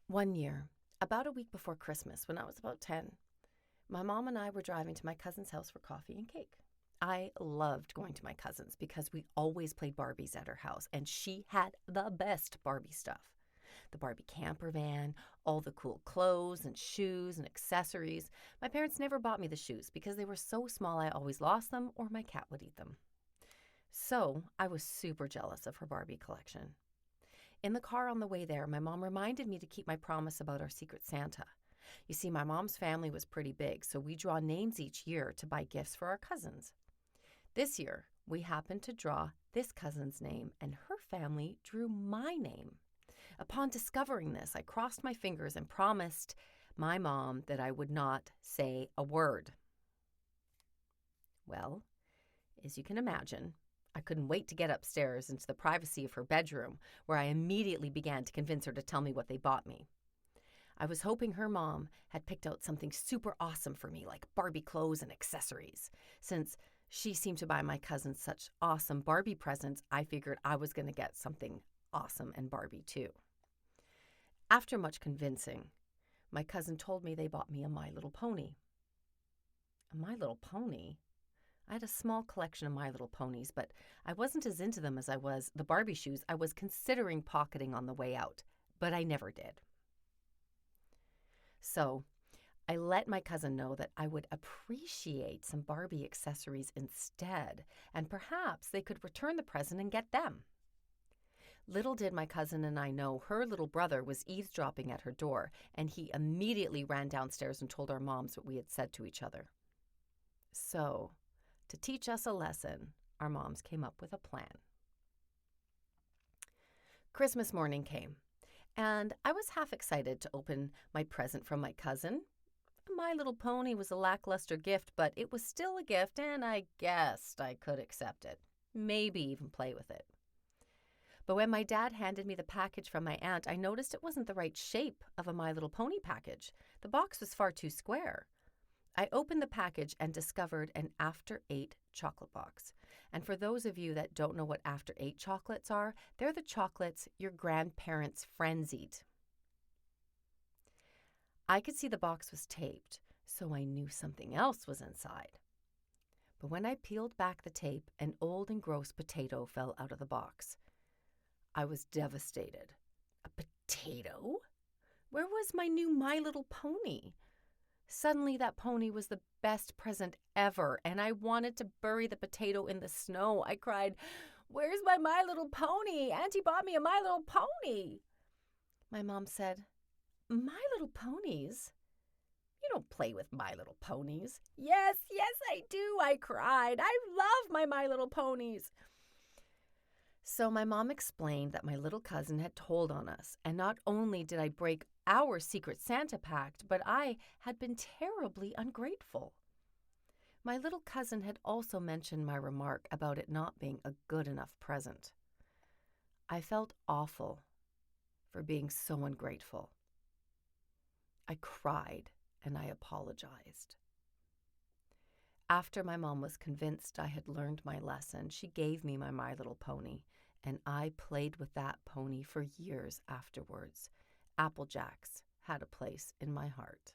One year, about a week before Christmas, when I was about 10, my mom and I were driving to my cousin's house for coffee and cake. I loved going to my cousin's because we always played Barbies at her house, and she had the best Barbie stuff. The Barbie camper van, all the cool clothes and shoes and accessories. My parents never bought me the shoes because they were so small I always lost them or my cat would eat them. So I was super jealous of her Barbie collection. In the car on the way there, my mom reminded me to keep my promise about our Secret Santa. You see, my mom's family was pretty big, so we draw names each year to buy gifts for our cousins. This year, we happened to draw this cousin's name, and her family drew my name. Upon discovering this, I crossed my fingers and promised my mom that I would not say a word. Well, as you can imagine, I couldn't wait to get upstairs into the privacy of her bedroom, where I immediately began to convince her to tell me what they bought me. I was hoping her mom had picked out something super awesome for me, like Barbie clothes and accessories. Since she seemed to buy my cousins such awesome Barbie presents, I figured I was going to get something awesome and Barbie too. After much convincing, my cousin told me they bought me a My Little Pony. A My Little Pony? I had a small collection of My Little Ponies, but I wasn't as into them as I was the Barbie shoes I was considering pocketing on the way out, but I never did. So I let my cousin know that I would appreciate some Barbie accessories instead, and perhaps they could return the present and get them. Little did my cousin and I know her little brother was eavesdropping at her door, and he immediately ran downstairs and told our moms what we had said to each other. So, to teach us a lesson, our moms came up with a plan. Christmas morning came, and I was half excited to open my present from my cousin. My Little Pony was a lackluster gift, but it was still a gift, and I guessed I could accept it, maybe even play with it. But when my dad handed me the package from my aunt, I noticed it wasn't the right shape of a My Little Pony package. The box was far too square. I opened the package and discovered an After Eight chocolate box. And for those of you that don't know what After Eight chocolates are, they're the chocolates your grandparents' friends eat. I could see the box was taped, so I knew something else was inside. But when I peeled back the tape, an old and gross potato fell out of the box. I was devastated. A potato? Where was my new My Little Pony? Suddenly, that pony was the best present ever, and I wanted to bury the potato in the snow. I cried, "Where's my Little Pony? Auntie bought me a My Little Pony." My mom said, "My Little Ponies? You don't play with My Little Ponies." Yes, I do," I cried. "I love my Little Ponies." So my mom explained that my little cousin had told on us, and not only did I break our Secret Santa pact, but I had been terribly ungrateful. My little cousin had also mentioned my remark about it not being a good enough present. I felt awful for being so ungrateful. I cried and I apologized. After my mom was convinced I had learned my lesson, she gave me my Little Pony, and I played with that pony for years afterwards. Applejacks had a place in my heart.